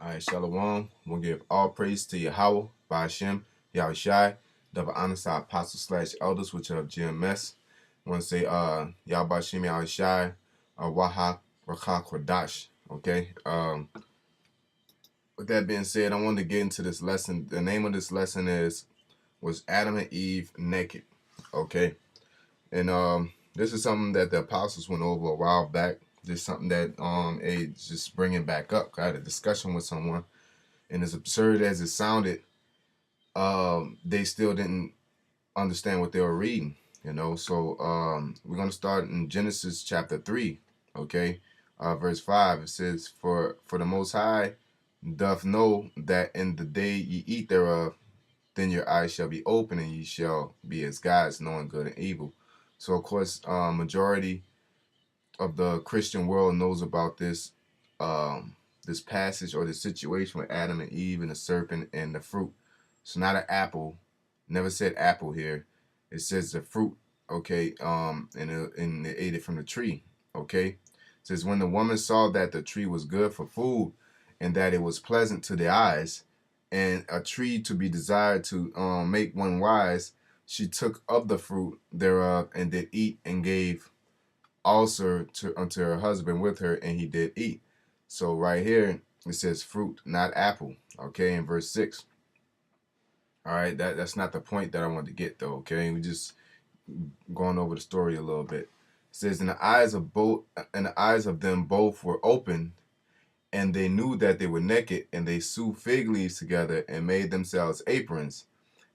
All right, Shalom. We'll give all praise to Yahweh, Ba'ashem, Yahushai, double honor to our apostles slash elders, which are of GMS. I want to say, Yahweh Ba'ashem, Yahushai, Waha, Rakha, Kodash. Okay. With that being said, I wanted to get into this lesson. The name of this lesson was Adam and Eve naked. Okay. And this is something that the apostles went over a while back. Just something that it's just bringing back up. I had a discussion with someone, and as absurd as it sounded, they still didn't understand what they were reading. So we're gonna start in Genesis chapter 3. Okay, verse 5. It says, "For the Most High doth know that in the day ye eat thereof, then your eyes shall be open, and ye shall be as gods, knowing good and evil." So of course, majority of the Christian world knows about this this passage or the situation with Adam and Eve and the serpent and the fruit. So not an apple. Never said apple here. It says the fruit. Okay. And they ate it from the tree. Okay. It says, when the woman saw that the tree was good for food, and that it was pleasant to the eyes, and a tree to be desired to make one wise, she took of the fruit thereof and did eat, and gave also unto her husband with her, and he did eat. So right here it says fruit, not apple. Okay, in verse 6. All right, that's not the point that I wanted to get though. Okay, we just going over the story a little bit. It says, and the eyes of them both were open, and they knew that they were naked, and they sewed fig leaves together and made themselves aprons.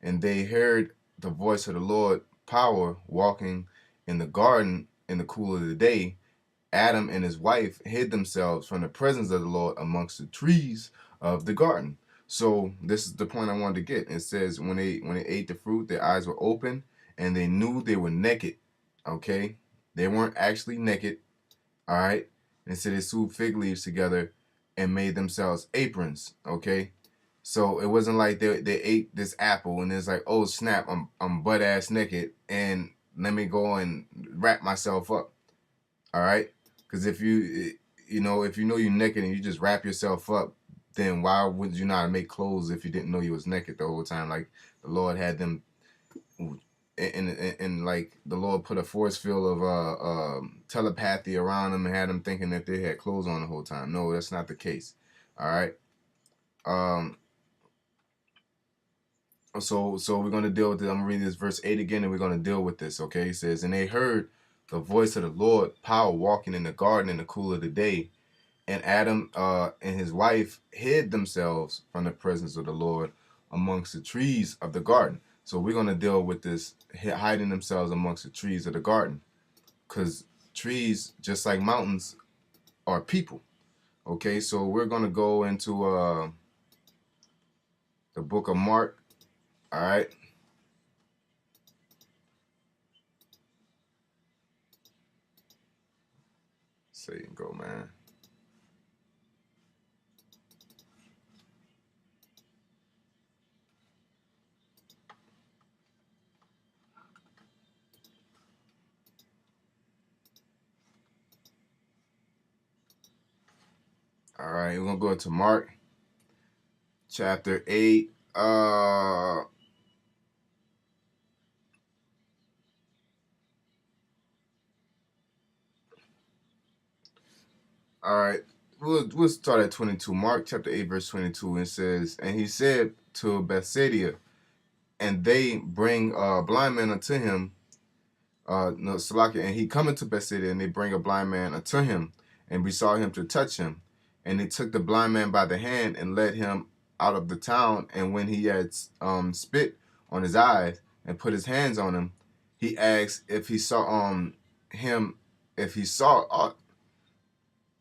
And they heard the voice of the Lord power walking in the garden in the cool of the day. Adam and his wife hid themselves from the presence of the Lord amongst the trees of the garden. So this is the point I wanted to get. It says when they ate the fruit, their eyes were open and they knew they were naked. Okay, they weren't actually naked. All right, and so they sewed fig leaves together and made themselves aprons. Okay, so it wasn't like they ate this apple and it's like, oh snap, I'm butt ass naked and let me go and wrap myself up. All right, because if you know you're naked and you just wrap yourself up, then why would you not make clothes if you didn't know you was naked the whole time? Like the Lord had them, and like the Lord put a force field of telepathy around them and had them thinking that they had clothes on the whole time. No, that's not the case. All right. So we're gonna deal with it. I'm gonna read this verse 8 again, and we're gonna deal with this. Okay, it says, and they heard the voice of the Lord power walking in the garden in the cool of the day, and Adam and his wife hid themselves from the presence of the Lord amongst the trees of the garden. So we're gonna deal with this hiding themselves amongst the trees of the garden, because trees, just like mountains, are people. Okay, so we're gonna go into the book of Mark. All right. So you can go, man. All right, we're gonna go to Mark chapter 8. All right, we'll start at 22. Mark chapter 8, verse 22. It says, and he said to Bethsaida, and they bring a blind man unto him. No, Salakia, and he cometh to Bethsaida, and they bring a blind man unto him, and besought him to touch him. And they took the blind man by the hand and led him out of the town. And when he had spit on his eyes and put his hands on him, he asked if he saw him, if he saw aught.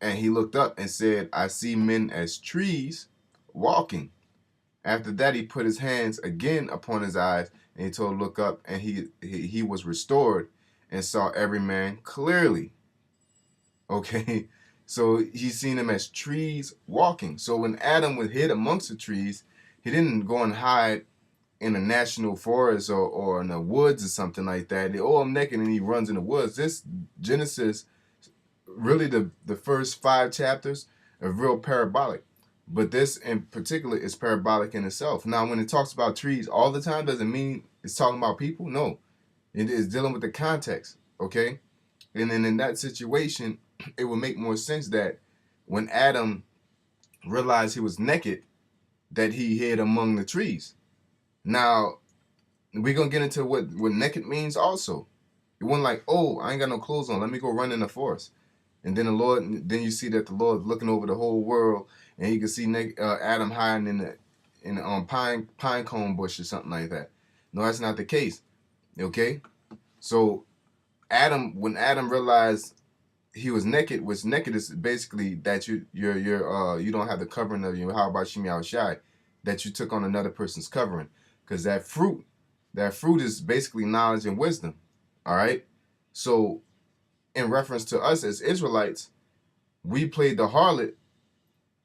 And he looked up and said, I see men as trees walking. After that, he put his hands again upon his eyes, and he told him, look up, and he was restored and saw every man clearly. Okay, so he's seen them as trees walking. So when Adam was hid amongst the trees, he didn't go and hide in a national forest or in the woods or something like that. Oh, I'm naked, and he runs in the woods. This Genesis, really the first 5 chapters are real parabolic. But this in particular is parabolic in itself. Now, when it talks about trees all the time, doesn't mean it's talking about people. No, it is dealing with the context. Okay, and then in that situation, it would make more sense that when Adam realized he was naked, that he hid among the trees. Now, we're gonna get into what naked means also. It wasn't like, oh, I ain't got no clothes on, let me go run in the forest. And then the Lord, then you see that the Lord is looking over the whole world, and you can see Adam hiding in the pine cone bush or something like that. No, that's not the case. Okay, so when Adam realized he was naked, which naked is basically that you don't have the covering of you. How about Shemi Shai? That you took on another person's covering, because that fruit is basically knowledge and wisdom. All right, so in reference to us as Israelites, we played the harlot,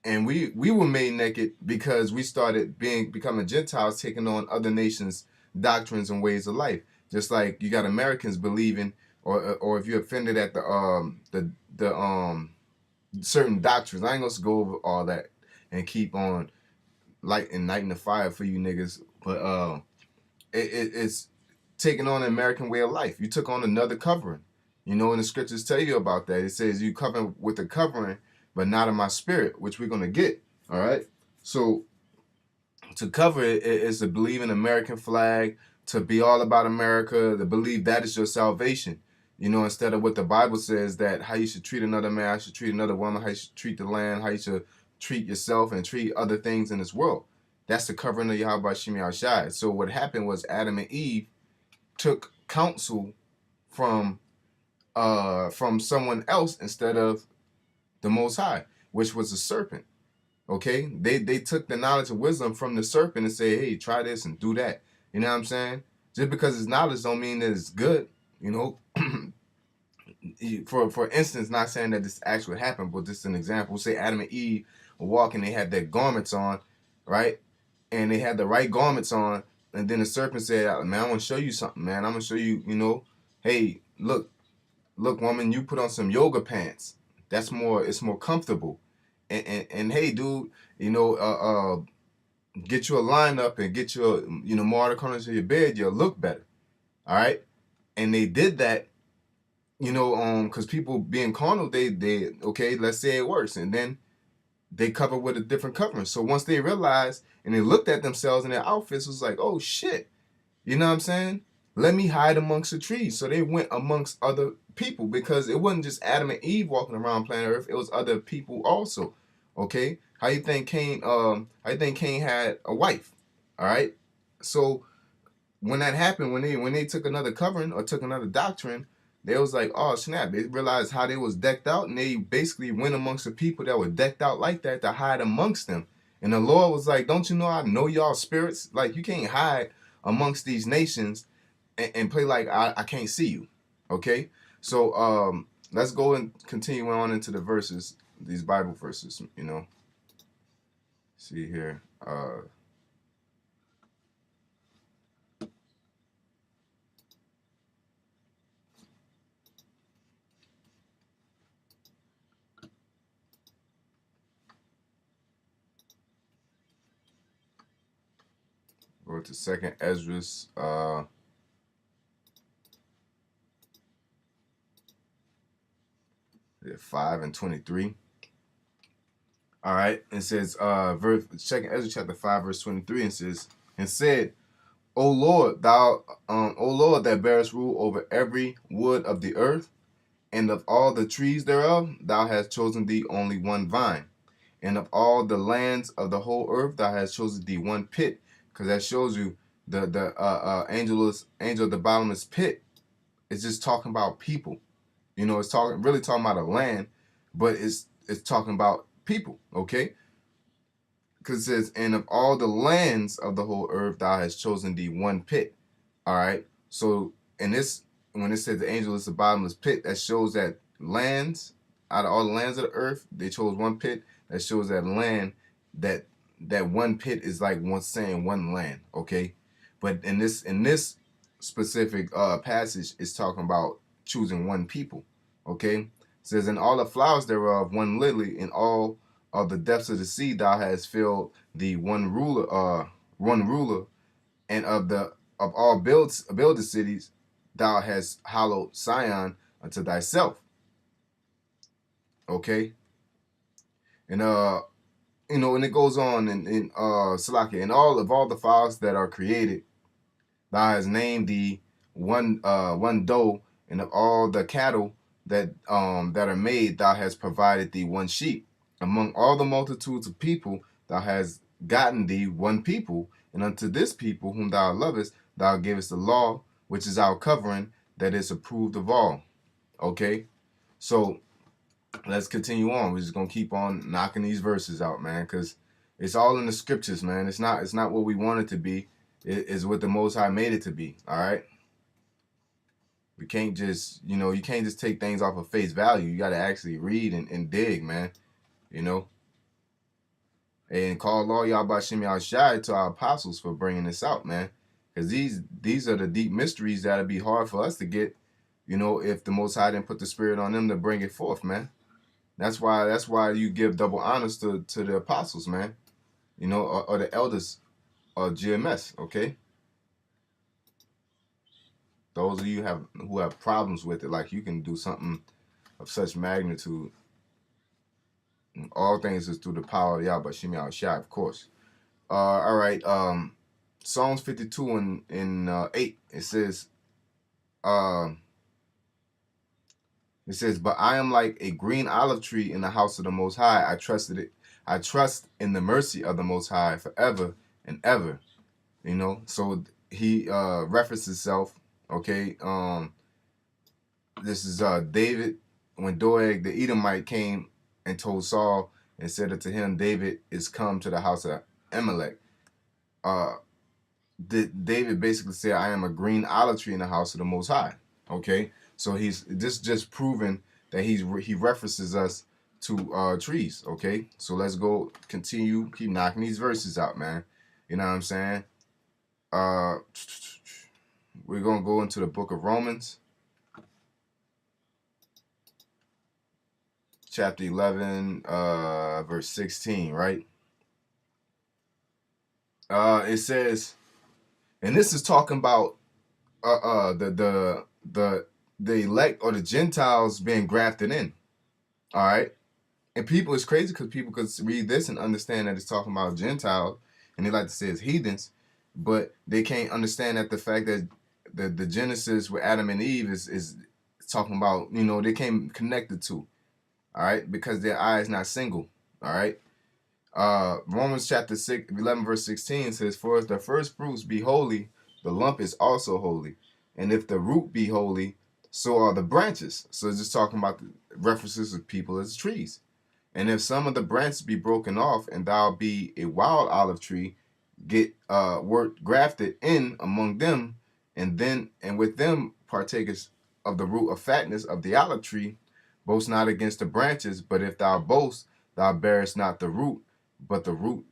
and we were made naked because we started becoming Gentiles, taking on other nations' doctrines and ways of life. Just like you got Americans believing, or if you're offended at the certain doctrines. I ain't gonna go over all that and keep on igniting the fire for you niggas, but it's taking on an American way of life. You took on another covering. You know, and the scriptures tell you about that. It says you cover with a covering, but not in my spirit, which we're gonna get. All right. So to cover it is to believe in American flag, to be all about America, to believe that is your salvation. You know, instead of what the Bible says, that how you should treat another man, how you should treat another woman, how you should treat the land, how you should treat yourself and treat other things in this world. That's the covering of Yahweh Shemi Shai. So what happened was Adam and Eve took counsel from someone else instead of the Most High, which was the serpent. Okay, they took the knowledge and wisdom from the serpent and say, hey, try this and do that. You know what I'm saying? Just because it's knowledge don't mean that it's good. You know, for instance, not saying that this actually happened, but just an example. Say Adam and Eve were walking, they had their garments on, right? And they had the right garments on, and then the serpent said, man, I want to show you something, man. I'm gonna show you, hey, look, woman, you put on some yoga pants. It's more comfortable. And hey, dude, get you a lineup and get you more out of the corners of your bed, you'll look better. All right. And they did that, because people being carnal, they okay, let's say it works. And then they cover with a different covering. So once they realized and they looked at themselves in their outfits, it was like, oh shit. You know what I'm saying? Let me hide amongst the trees. So they went amongst other people, because it wasn't just Adam and Eve walking around planet Earth. It was other people also. Okay? How you think Cain had a wife? All right? So when that happened, when they took another covering or took another doctrine, they was like, oh snap. They realized how they was decked out, and they basically went amongst the people that were decked out like that to hide amongst them. And the Lord was like, don't you know I know y'all spirits? Like, you can't hide amongst these nations and play like I can't see you. Okay? So let's go and continue on into the verses, these Bible verses, See here. 2nd Esdras 5 and 23. All right, it says, 2nd Ezra chapter 5 verse 23, and said, O Lord, that bearest rule over every wood of the earth, and of all the trees thereof, thou hast chosen thee only one vine, and of all the lands of the whole earth, thou hast chosen thee one pit, because that shows you the angel of the bottomless pit is just talking about people. It's really talking about a land, but it's talking about people, okay? Because it says, and of all the lands of the whole earth, thou hast chosen thee one pit. All right. So in this, when it says the angel is the bottomless pit, that shows that lands, out of all the lands of the earth, they chose one pit. That shows that land, that one pit is like one land, okay? But in this specific passage, it's talking about choosing one people, okay? It says, in all the flowers thereof, one lily, in all of the depths of the sea thou hast filled the one ruler, and of all builded cities thou hast hallowed Sion unto thyself. Okay, and and it goes on in Salaki, and all the fowls that are created, thou hast named the one doe, and of all the cattle that are made, thou hast provided thee one sheep. Among all the multitudes of people, thou hast gotten thee one people, and unto this people whom thou lovest, thou givest the law, which is our covering, that is approved of all. Okay, so let's continue on. We're just gonna keep on knocking these verses out, man, because it's all in the scriptures, man. It's not what we want it to be. It is what the Most High made it to be. All right. We can't just, you can't just take things off of face value. You got to actually read and dig, man. And call law Yahbashim Yahushai to our apostles for bringing this out, man. Because these are the deep mysteries that'll be hard for us to get, if the Most High didn't put the Spirit on them to bring it forth, man. That's why you give double honors to the apostles, man. Or the elders of GMS, okay? Those of you who have problems with it, like you can do something of such magnitude. All things is through the power of Yahbashim Yahushai, of course. All right. Psalms 52 and 8. It says, but I am like a green olive tree in the house of the Most High. I trust in the mercy of the Most High forever and ever. So he referenced himself. Okay. This is David, when Doeg the Edomite came and told Saul and said unto him, David is come to the house of Amalek. David basically said, I am a green olive tree in the house of the Most High. Okay, so he's just proven that he references us to trees. Okay, so let's go continue, keep knocking these verses out, man. You know what I'm saying? We're gonna go into the book of Romans, chapter 11, verse 16, right? It says, and this is talking about the elect or the Gentiles being grafted in. All right, and people, it's crazy because people could read this and understand that it's talking about Gentiles, and they like to say it's heathens, but they can't understand that the fact that the Genesis with Adam and Eve is talking about, they came connected to. All right, because their eye is not single. All right. Romans chapter 11 verse 16 says, for if the first fruits be holy, the lump is also holy. And if the root be holy, so are the branches. So it's just talking about the references of people as trees. And if some of the branches be broken off, and thou be a wild olive tree, get grafted in among them, and with them partakers of the root of fatness of the olive tree. Boast not against the branches, but if thou boast, thou bearest not the root, but the root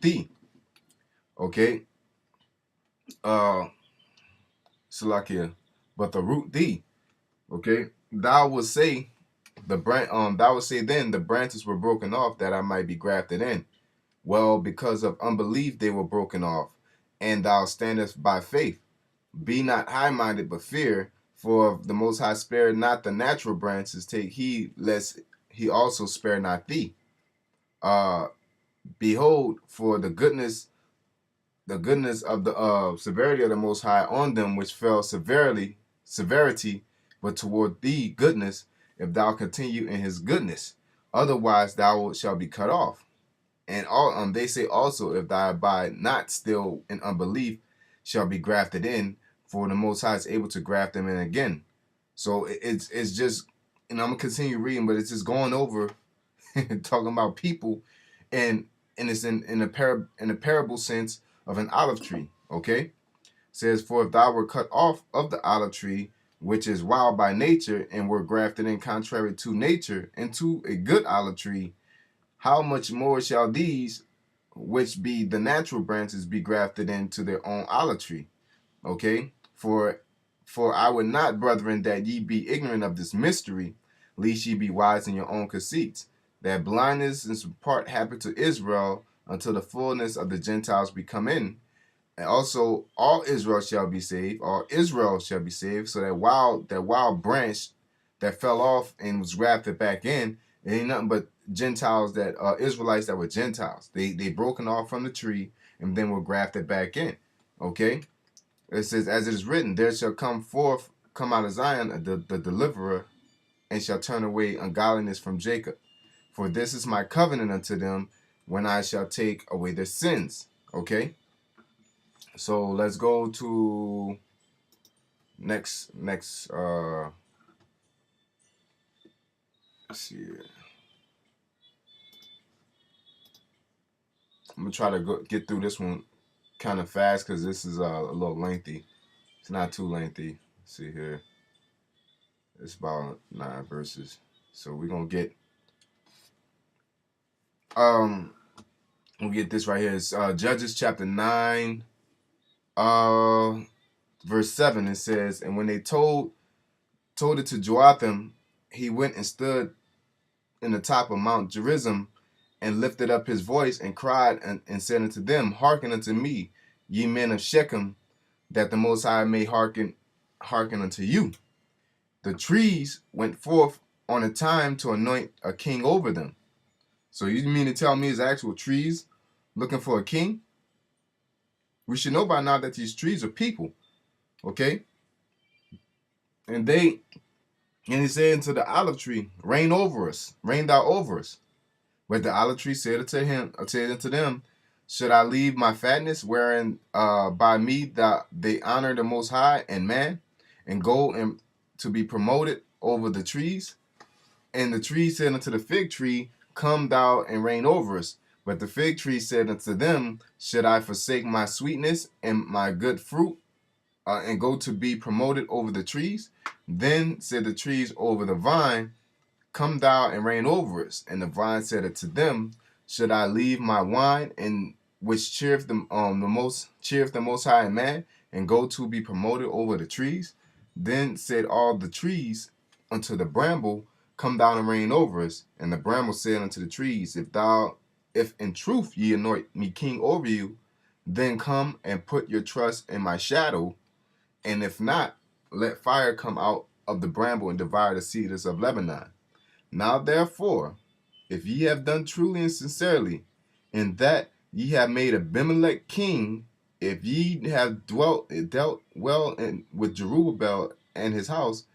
thee. Okay. Salakia, but the root thee. Okay. Thou would say then the branches were broken off that I might be grafted in. Well, because of unbelief they were broken off, and thou standest by faith. Be not high-minded, but fear. For the Most High spared not the natural branches, take heed lest he also spare not thee. Behold, for the goodness of the severity of the Most High on them which fell severity, but toward thee goodness, if thou continue in his goodness. Otherwise thou shalt be cut off. And all they say also, if thou abide not still in unbelief, shall be grafted in. For the Most High is able to graft them in again. So it's just, I'm gonna continue reading, but it's just going over talking about people, and it's in a parable sense of an olive tree. Okay, it says, for if thou were cut off of the olive tree, which is wild by nature, and were grafted in contrary to nature into a good olive tree, how much more shall these, which be the natural branches, be grafted into their own olive tree? Okay. For I would not, brethren, that ye be ignorant of this mystery, lest ye be wise in your own conceits. That blindness is part happened to Israel until the fullness of the Gentiles be come in. And also all Israel shall be saved, all Israel shall be saved. So that wild branch that fell off and was grafted back in, it ain't nothing but Gentiles that Israelites that were Gentiles. They broken off from the tree and then were grafted back in. Okay? It says, as it is written, there shall come out of Zion the deliverer, and shall turn away ungodliness from Jacob. For this is my covenant unto them, when I shall take away their sins. Okay? So let's go to next let's see here. I'm gonna try to get through this one kind of fast because this is a little lengthy. It's not too lengthy. Let's see here. It's about 9 verses. So we're gonna get we'll get this right here. It's Judges chapter 9, verse 7. It says, and when they told it to Joatham, he went and stood in the top of Mount Gerizim, and lifted up his voice and cried and said unto them, hearken unto me, ye men of Shechem, that the Most High may hearken unto you. The trees went forth on a time to anoint a king over them. So you mean to tell me it's actual trees looking for a king? We should know by now that these trees are people. Okay? And he said unto the olive tree, reign over us, reign thou over us. But the olive tree said unto them, should I leave my fatness, wherein by me that they honor the Most High and man, and go and to be promoted over the trees? And the tree said unto the fig tree, come thou and reign over us. But the fig tree said unto them, should I forsake my sweetness and my good fruit, and go to be promoted over the trees? Then said the trees over the vine, come thou and reign over us. And the vine said unto them, should I leave my wine, and which cheereth the most high man, and go to be promoted over the trees? Then said all the trees unto the bramble, come down and reign over us. And the bramble said unto the trees, if in truth ye anoint me king over you, then come and put your trust in my shadow. And if not, let fire come out of the bramble and devour the cedars of Lebanon. Now therefore, if ye have done truly and sincerely, in that ye have made Abimelech king, if ye have dealt well with Jerubbaal and his house,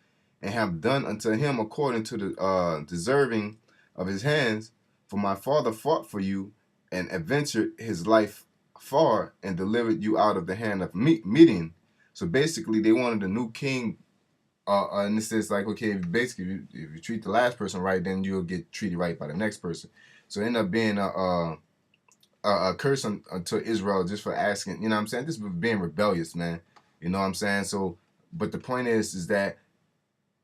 and have done unto him according to the deserving of his hands, for my father fought for you, and adventured his life far, and delivered you out of the hand of Midian. So basically, they wanted a new king. And this is like, okay, basically, if you treat the last person right, then you'll get treated right by the next person. So it ended up being a curse to Israel just for asking, you know what I'm saying? This was being rebellious, man. You know what I'm saying? So, but the point is that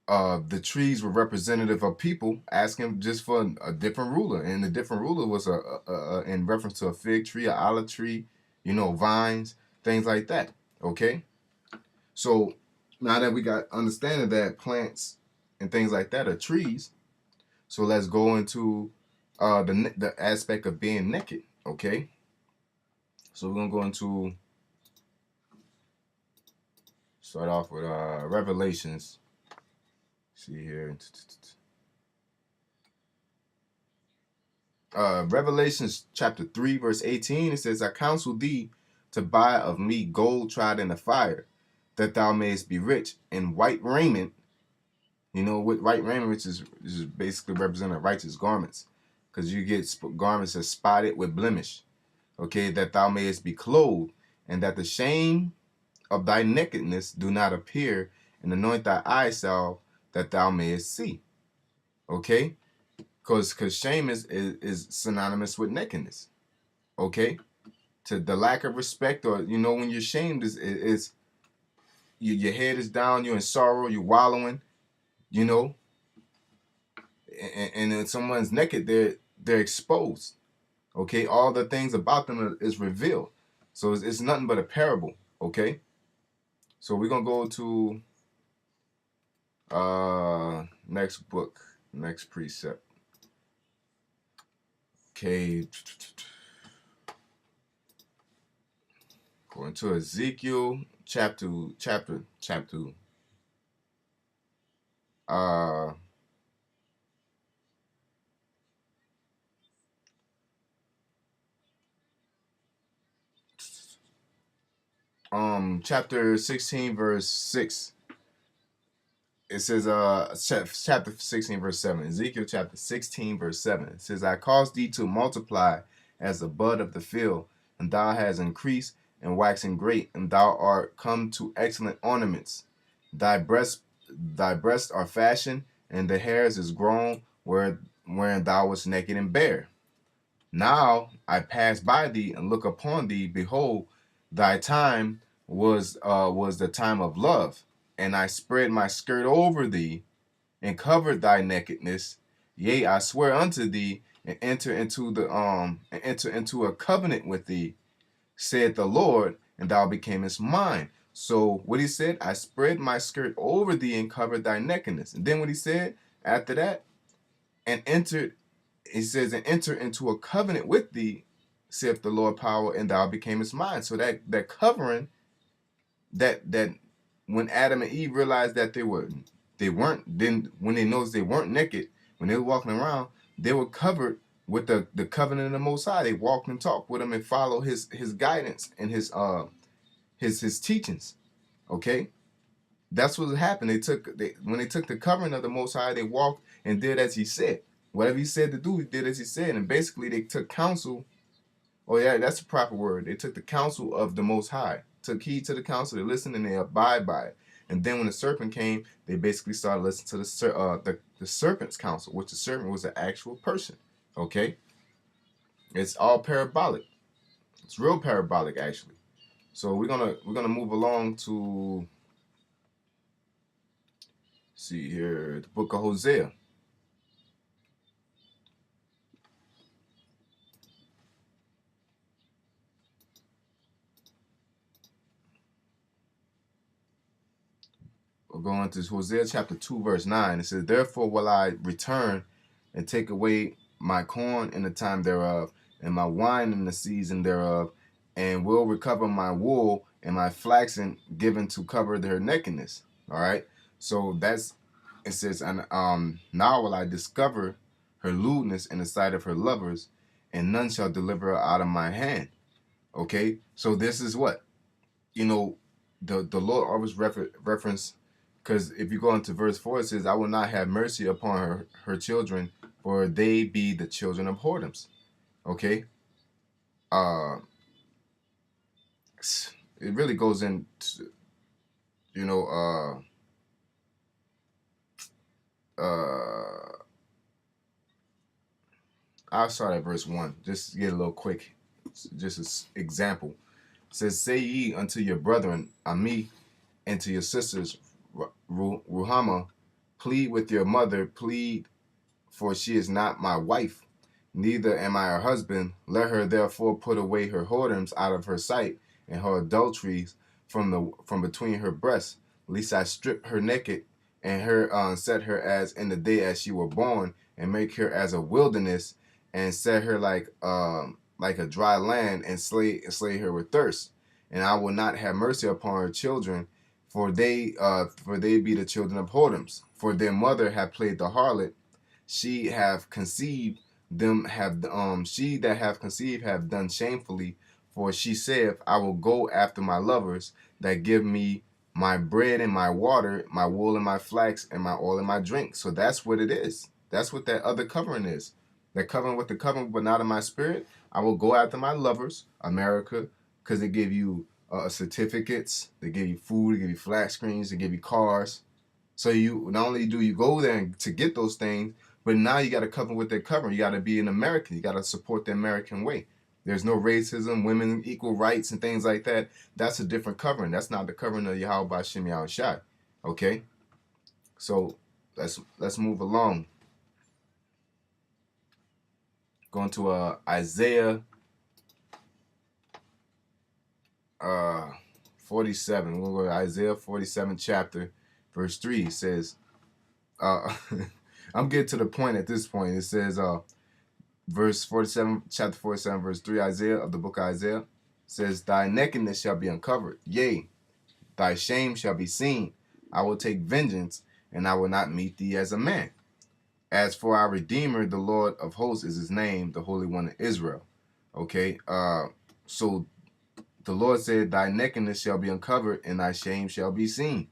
the trees were representative of people asking just for a different ruler. And the different ruler was in reference to a fig tree, an olive tree, you know, vines, things like that. Okay? So, now that we got understanding that plants and things like that are trees, so let's go into the aspect of being naked. Okay, so we're gonna go into start off with Revelations. See here, Revelations chapter 3 verse 18. It says, I counsel thee to buy of me gold tried in the fire, that thou mayest be rich, in white raiment. You know, with white raiment, which is basically representing righteous garments, because you get garments that spotted with blemish. Okay, that thou mayest be clothed, and that the shame of thy nakedness do not appear, and anoint thy eyes salve, that thou mayest see. Okay, because shame is synonymous with nakedness. Okay, to the lack of respect, or you know, when you're shamed, is your head is down, you're in sorrow, you're wallowing, you know, and when someone's naked, they're exposed. Okay, all the things about them is revealed. So it's nothing but a parable. Okay, so we're gonna go to next book. Next precept. Okay. Going to Ezekiel chapter uh chapter 16 verse 6. It says chapter 16 verse 7. Ezekiel chapter 16 verse 7. It says, I caused thee to multiply as the bud of the field, and thou hast increased and waxen great, and thou art come to excellent ornaments. Thy breasts are fashioned, and the hairs is grown wherein thou wast naked and bare. Now I pass by thee and look upon thee. Behold, thy time was the time of love, and I spread my skirt over thee and covered thy nakedness. Yea, I swear unto thee and enter into a covenant with thee, said the Lord, and thou becamest mine. So what he said, I spread my skirt over thee and covered thy nakedness. And then what he said after that, and entered he says, and enter into a covenant with thee, saith the Lord power, and thou becamest mine. So that covering, that when Adam and Eve realized that they weren't, then when they noticed they weren't naked, when they were walking around, they were covered with the covenant of the Most High. They walked and talked with him and followed his guidance and his teachings. Okay, that's what happened. When they took the covering of the Most High, they walked and did as he said. Whatever he said to do, he did as he said. And basically, they took counsel. Oh, yeah, that's the proper word. They took the counsel of the Most High, took heed to the counsel, they listened, and they abide by it. And then when the serpent came, they basically started listening to the serpent's counsel, which the serpent was an actual person. Okay? It's all parabolic. It's real parabolic, actually. So we're gonna move along to see here the book of Hosea. We're going to Hosea chapter 2, verse 9. It says, therefore will I return and take away my corn in the time thereof, and my wine in the season thereof, and will recover my wool and my flaxen given to cover their nakedness. All right. So it says, and now will I discover her lewdness in the sight of her lovers, and none shall deliver her out of my hand. Okay. So this is what, the Lord always reference, because if you go into verse 4, it says, I will not have mercy upon her children, for they be the children of whoredoms. Okay? It really goes into, I'll start at verse 1, just to get a little quick, just an example. It says, say ye unto your brethren, Ami, and to your sisters, Ruhama, plead with your mother, plead, for she is not my wife, neither am I her husband. Let her therefore put away her whoredoms out of her sight, and her adulteries from between her breasts, lest I strip her naked, and her set her as in the day as she were born, and make her as a wilderness, and set her like a dry land, and slay her with thirst. And I will not have mercy upon her children, for they be the children of whoredoms. For their mother have played the harlot, she have conceived them have she that have conceived have done shamefully, for she saith, I will go after my lovers that give me my bread and my water, my wool and my flax, and my oil and my drink. So that's what it is. That's what that other covering is. That covering with the covering, but not in my spirit. I will go after my lovers, America, because they give you certificates, they give you food, they give you flat screens, they give you cars. So you not only do you go there to get those things, but now you got to cover with their covering. You got to be an American. You got to support the American way. There's no racism, women equal rights, and things like that. That's a different covering. That's not the covering of Yahweh Shem Yahushai. Okay, so let's move along. Going to Isaiah 47. We'll go to Isaiah 47 chapter, verse 3. It says, I'm getting to the point at this point. It says, verse 47, chapter 47, verse 3, Isaiah, of the book of Isaiah, says, thy nakedness shall be uncovered. Yea, thy shame shall be seen. I will take vengeance, and I will not meet thee as a man. As for our Redeemer, the Lord of hosts is his name, the Holy One of Israel. Okay, so the Lord said, thy nakedness shall be uncovered, and thy shame shall be seen.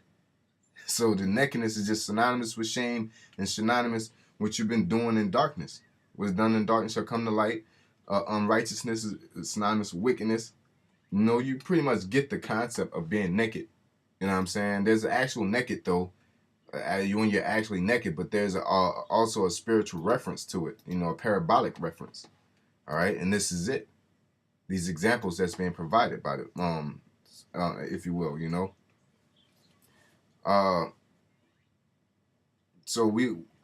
So the nakedness is just synonymous with shame and synonymous with what you've been doing in darkness. What is done in darkness shall come to light. Unrighteousness is synonymous with wickedness. You know, you pretty much get the concept of being naked. You know what I'm saying? There's an actual naked, though, when you're actually naked, but there's also a spiritual reference to it, you know, a parabolic reference. All right, and this is it. These examples that's being provided by the, if you will, you know. So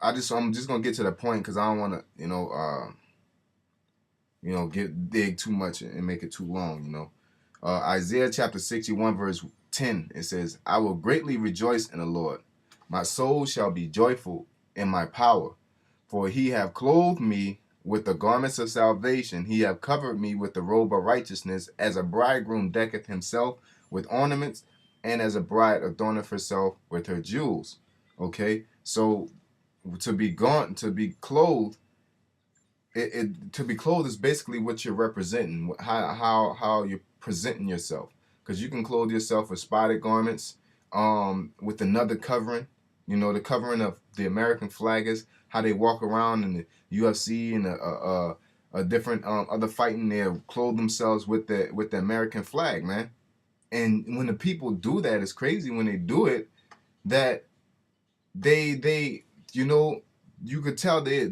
I'm just gonna get to the point because I don't want to, dig too much and make it too long, you know. Isaiah chapter 61 verse 10, it says, I will greatly rejoice in the Lord. My soul shall be joyful in my power, for he have clothed me with the garments of salvation. He have covered me with the robe of righteousness, as a bridegroom decketh himself with ornaments, and as a bride adorneth herself with her jewels. Okay, so to be clothed, to be clothed is basically what you're representing, how you're presenting yourself. Because you can clothe yourself with spotted garments, with another covering. You know, the covering of the American flag is how they walk around in the UFC and a different other fighting. They'll clothe themselves with the American flag, man. And when the people do that, it's crazy when they do it that they you know, you could tell they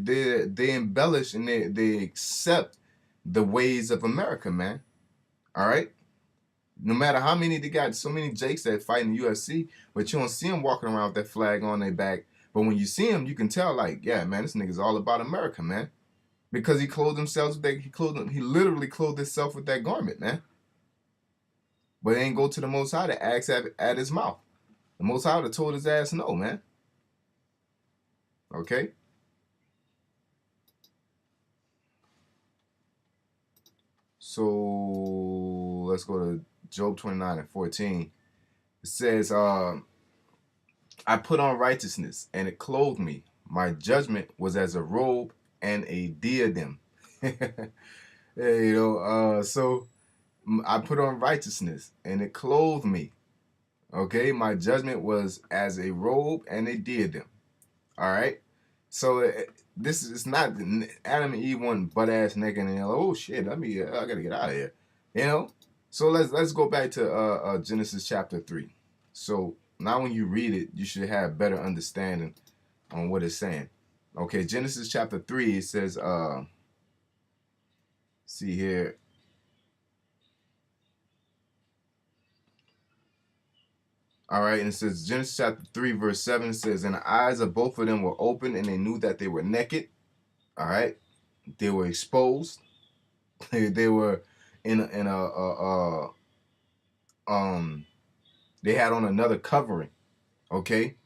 embellish and they accept the ways of America, man. All right. No matter how many they got, so many Jakes that fight in the UFC, but you don't see them walking around with that flag on their back. But when you see him, you can tell, like, yeah, man, this nigga's all about America, man. Because he clothed himself with that, he literally clothed himself with that garment, man. But they ain't go to the Most High to ask at his mouth. The Most High would have told his ass no, man. Okay? So let's go to Job 29 and 14. It says, I put on righteousness, and it clothed me. My judgment was as a robe and a diadem. So I put on righteousness, and it clothed me. Okay, my judgment was as a robe and a diadem. All right, so this is not Adam and Eve went butt ass naked and oh shit, I gotta get out of here, you know. So let's go back to Genesis chapter 3. So now when you read it, you should have better understanding on what it's saying. Okay, Genesis chapter 3, it says, see here. All right, and it says Genesis chapter 3, verse 7 says, and the eyes of both of them were open, and they knew that they were naked. All right, they were exposed. They were in a they had on another covering. Okay,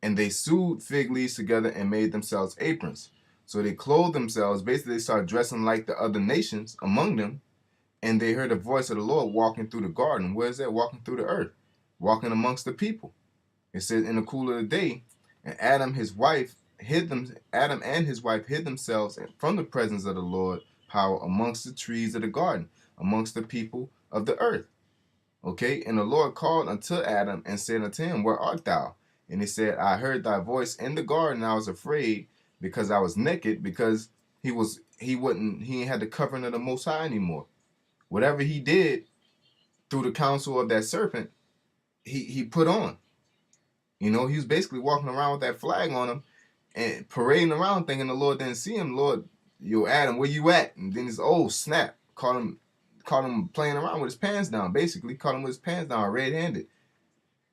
and they sewed fig leaves together and made themselves aprons. So they clothed themselves. Basically, they started dressing like the other nations among them, and they heard the voice of the Lord walking through the garden. Where is that? Walking through the earth, walking amongst the people. It says in the cool of the day, and Adam and his wife hid themselves from the presence of the Lord power amongst the trees of the garden, amongst the people of the earth. Okay, and the Lord called unto Adam and said unto him, where art thou? And he said, I heard thy voice in the garden. I was afraid because I was naked, because he ain't had the covering of the Most High anymore. Whatever he did through the counsel of that serpent, he put on. You know, he was basically walking around with that flag on him and parading around thinking the Lord didn't see him. Lord, yo, Adam, where you at? And then he's, oh, snap. Caught him playing around with his pants down, basically. Caught him with his pants down, red-handed.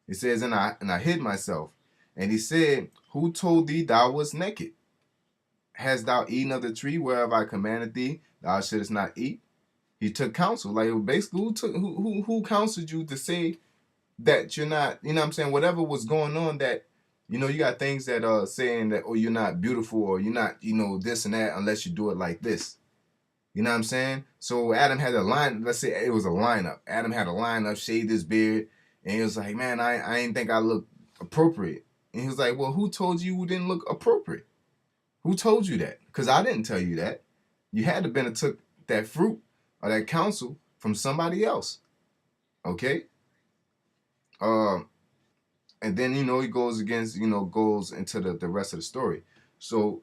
It says, and I hid myself. And he said, who told thee thou wast naked? Hast thou eaten of the tree whereof I commanded thee, thou shouldest not eat? He took counsel. Like, basically, who counseled you to say that you're not, you know what I'm saying, whatever was going on that You know, you got things that saying that, oh, you're not beautiful, or you're not, you know, this and that unless you do it like this. You know what I'm saying? So Adam had a line. Let's say it was a lineup. Adam had a lineup, shaved his beard, and he was like, "Man, I didn't think I looked appropriate." And he was like, "Well, who told you didn't look appropriate? Who told you that? Because I didn't tell you that. You had to been took that fruit or that counsel from somebody else." Okay. Um, and then you know he goes against, you know, goes into the rest of the story. So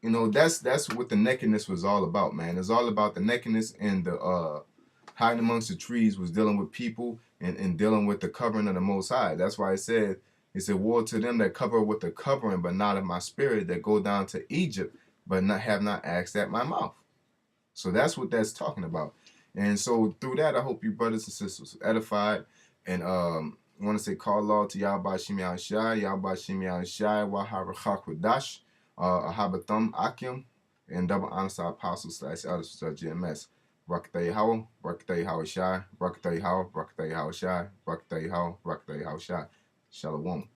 you know that's what the nakedness was all about, man. It's all about the nakedness, and the hiding amongst the trees was dealing with people, and dealing with the covering of the Most High. That's why it said, woe to them that cover with the covering, but not of my spirit, that go down to Egypt, but not have not asked at my mouth. So that's what that's talking about. And so through that, I hope you brothers and sisters edified. And I want to say call law to Yahba Shimi Shai, Yahba Shimi Shai, Wahara Hakwadash, Ahabathum Akim, and double honest apostle / elders to GMS. Rakatay How, Rakatay How Shai, Rakatay How, Rakatay How Shai, Rakatay How, Rakatay How Shai. Shalom.